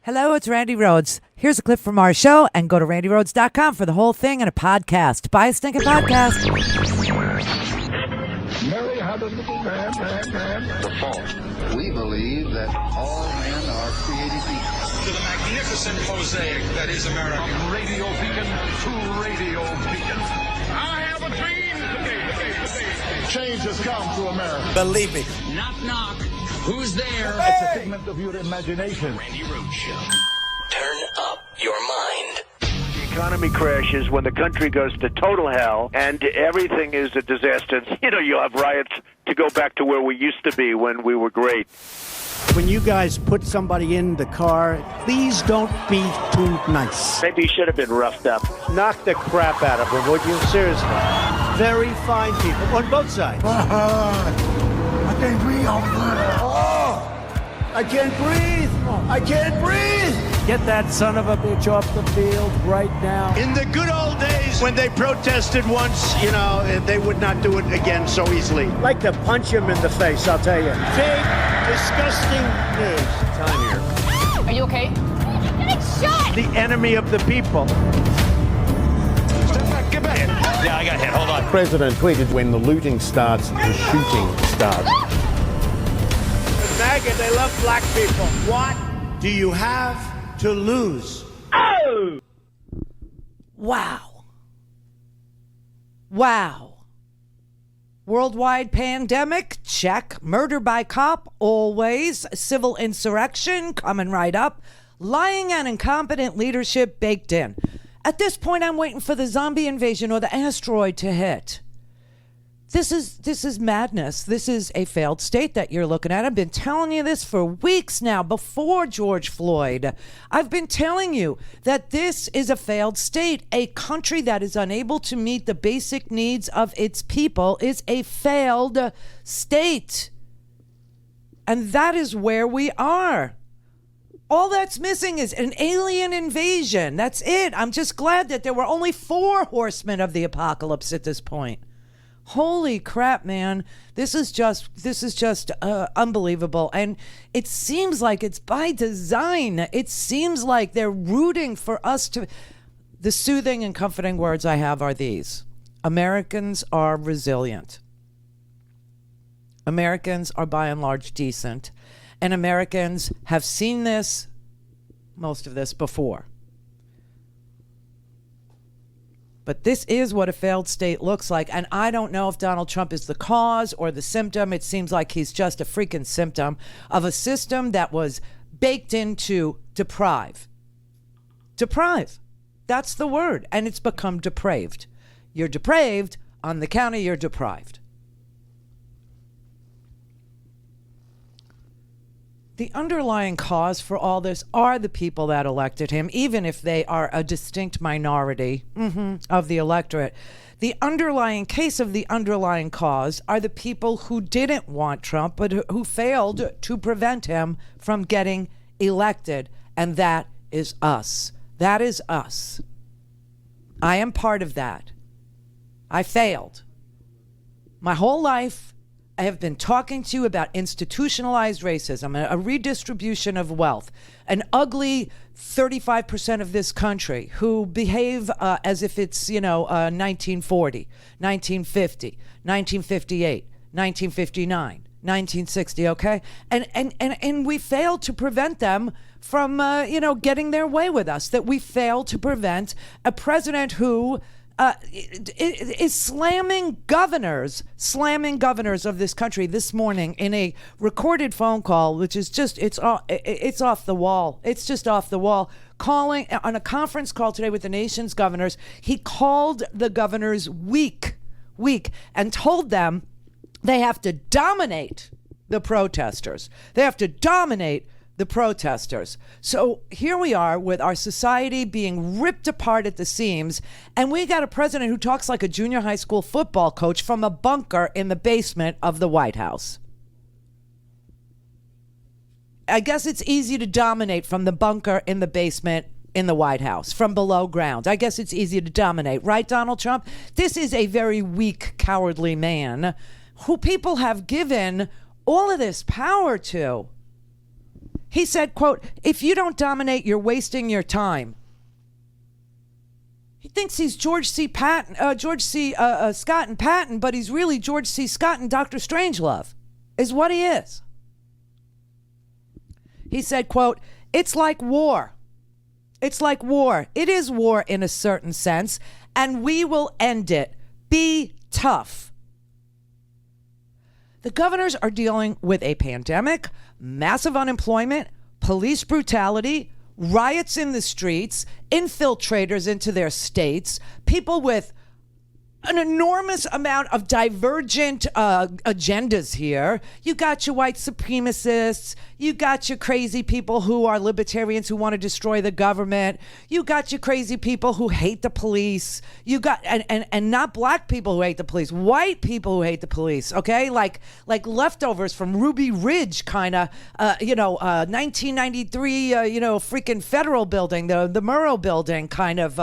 Hello, it's Randi Rhodes. Here's a clip from our show, and go to randyrhodes.com for the whole thing and a podcast. Buy a stinking podcast. Mary had a little man. The fall. We believe that all men are created equal. To the magnificent mosaic that is America. From radio beacon to radio beacon. I have a dream today. Change has come to America. Believe me. Knock, knock. Who's there? It's a figment of your imagination. Randi Rhodes Show. Turn up your mind. The economy crashes when the country goes to total hell and everything is a disaster. You know, you have riots to go back to where we used to be when we were great. When you guys put somebody in the car, please don't be too nice. Maybe you should have been roughed up. Knock the crap out of them, would you? Seriously. Very fine people on both sides. I can't breathe over there. I can't breathe. I can't breathe. Get that son of a bitch off the field right now. In the good old days when they protested once, you know, they would not do it again so easily. Like to punch him in the face, I'll tell you. Fake, disgusting news. Time here. Are you okay? Get shot! The enemy of the people. Step back, get back. Yeah, I got hit. Hold on. The president tweeted, when the looting starts, the shooting starts. MAGA, they love black people. What do you have to lose? Oh! Wow. Wow. Worldwide pandemic? Check. Murder by cop? Always. Civil insurrection? Coming right up. Lying and incompetent leadership baked in. At this point, I'm waiting for the zombie invasion or the asteroid to hit. This is madness. This is a failed state that you're looking at. I've been telling you this for weeks now, before George Floyd. I've been telling you that this is a failed state. A country that is unable to meet the basic needs of its people is a failed state. And that is where we are. All that's missing is an alien invasion. That's it. I'm just glad that there were only 4 horsemen of the apocalypse at this point. Holy crap, man. This is just unbelievable. And it seems like it's by design. It seems like they're rooting for us to... The soothing and comforting words I have are these. Americans are resilient. Americans are by and large decent. And Americans have seen this, most of this, before. But this is what a failed state looks like. And I don't know if Donald Trump is the cause or the symptom. It seems like he's just a freaking symptom of a system that was baked into deprive. Deprive. That's the word. And it's become depraved. You're depraved on the count of you're deprived. The underlying cause for all this are the people that elected him, even if they are a distinct minority of the electorate. The underlying case of the underlying cause are the people who didn't want Trump, but who failed to prevent him from getting elected. And that is us. That is us. I am part of that. I failed. My whole life, I have been talking to you about institutionalized racism, a redistribution of wealth, an ugly 35% of this country who behave as if it's, 1940, 1950, 1958, 1959, 1960, okay? And we failed to prevent them from, getting their way with us, that we failed to prevent a president who... is slamming governors of this country this morning in a recorded phone call, which is just, it's off the wall. It's just off the wall. Calling on a conference call today with the nation's governors, he called the governors weak, and told them they have to dominate the protesters. They have to dominate the protesters. So here we are with our society being ripped apart at the seams, and we got a president who talks like a junior high school football coach from a bunker in the basement of the White House. I guess it's easy to dominate from the bunker in the basement in the White House, from below ground. I guess it's easy to dominate, right, Donald Trump? This is a very weak, cowardly man who people have given all of this power to. He said, quote, if you don't dominate, you're wasting your time. He thinks he's George C. Scott and Patton, but he's really George C. Scott and Dr. Strangelove, is what he is. He said, quote, it's like war. It's like war. It is war in a certain sense, and we will end it. Be tough. The governors are dealing with a pandemic, massive unemployment, police brutality, riots in the streets, infiltrators into their states, people with an enormous amount of divergent agendas here. You got your white supremacists. You got your crazy people who are libertarians who want to destroy the government. You got your crazy people who hate the police. You got and not black people who hate the police, white people who hate the police. Okay, like leftovers from Ruby Ridge, kind of 1993, freaking federal building, the Murrow building, kind of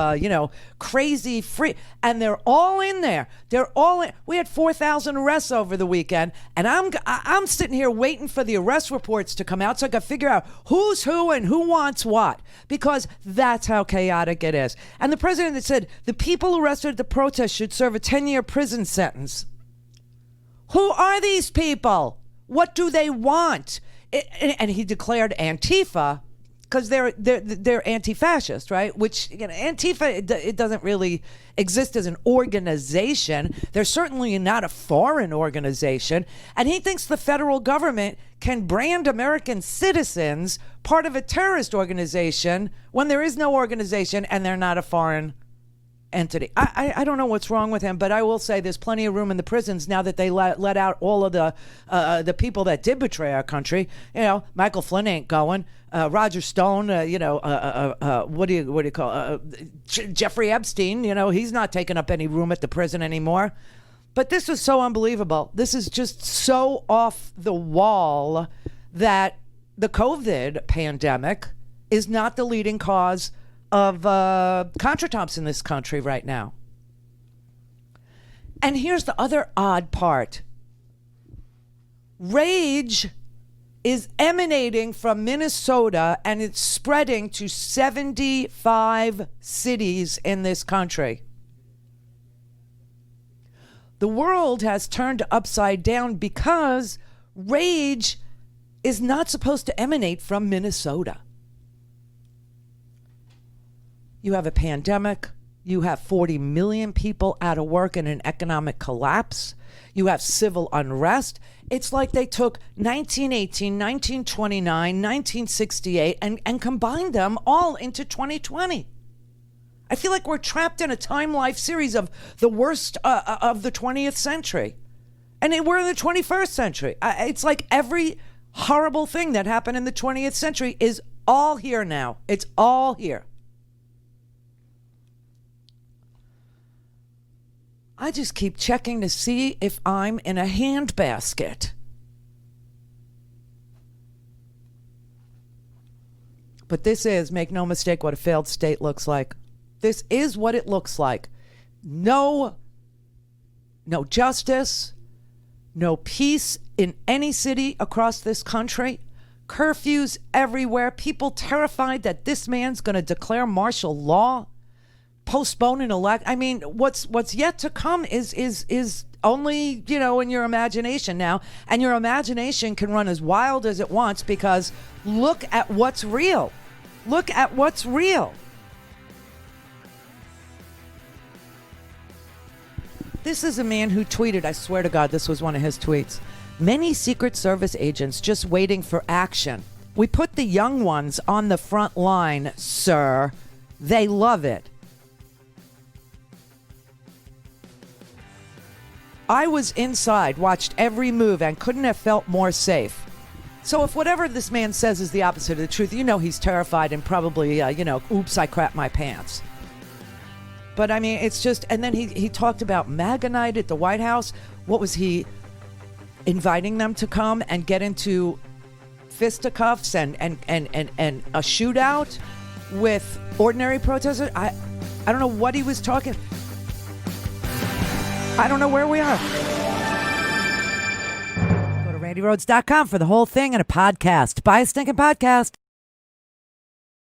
crazy free, and they're all in there. They're all in. We had 4,000 arrests over the weekend, and I'm sitting here waiting for the arrest reports to come out so I can figure out who's who and who wants what, because that's how chaotic it is. And the president said the people arrested at the protest should serve a 10-year prison sentence. Who are these people? What do they want? And he declared Antifa, because they're anti-fascist, right? Which, Antifa, it doesn't really exist as an organization. They're certainly not a foreign organization. And he thinks the federal government can brand American citizens part of a terrorist organization when there is no organization and they're not a foreign entity. I don't know what's wrong with him, but I will say there's plenty of room in the prisons now that they let out all of the people that did betray our country. Michael Flynn ain't going. Roger Stone, what do you call Jeffrey Epstein? He's not taking up any room at the prison anymore. But this is so unbelievable. This is just so off the wall that the COVID pandemic is not the leading cause of contretemps in this country right now. And here's the other odd part. Rage is emanating from Minnesota, and it's spreading to 75 cities in this country. The world has turned upside down because rage is not supposed to emanate from Minnesota. You have a pandemic. You have 40 million people out of work in an economic collapse. You have civil unrest. It's like they took 1918, 1929, 1968 and combined them all into 2020. I feel like we're trapped in a time-life series of the worst of the 20th century. And we're in the 21st century. It's like every horrible thing that happened in the 20th century is all here now. It's all here. I just keep checking to see if I'm in a handbasket. But this is, make no mistake, what a failed state looks like. This is what it looks like. No justice, no peace in any city across this country. Curfews everywhere. People terrified that this man's going to declare martial law. Postpone an election. I mean, what's yet to come is only, in your imagination now. And your imagination can run as wild as it wants, because look at what's real. Look at what's real. This is a man who tweeted, I swear to God, this was one of his tweets. Many Secret Service agents just waiting for action. We put the young ones on the front line, sir. They love it. I was inside, watched every move, and couldn't have felt more safe. So if whatever this man says is the opposite of the truth, he's terrified and probably, oops, I crapped my pants. But I mean, it's just, and then he talked about MAGA night at the White House. What was he inviting them to come and get into fisticuffs and a shootout with ordinary protesters? I don't know what he was talking. I don't know where we are. Go to RandiRhodes.com for the whole thing and a podcast. Buy a stinking podcast.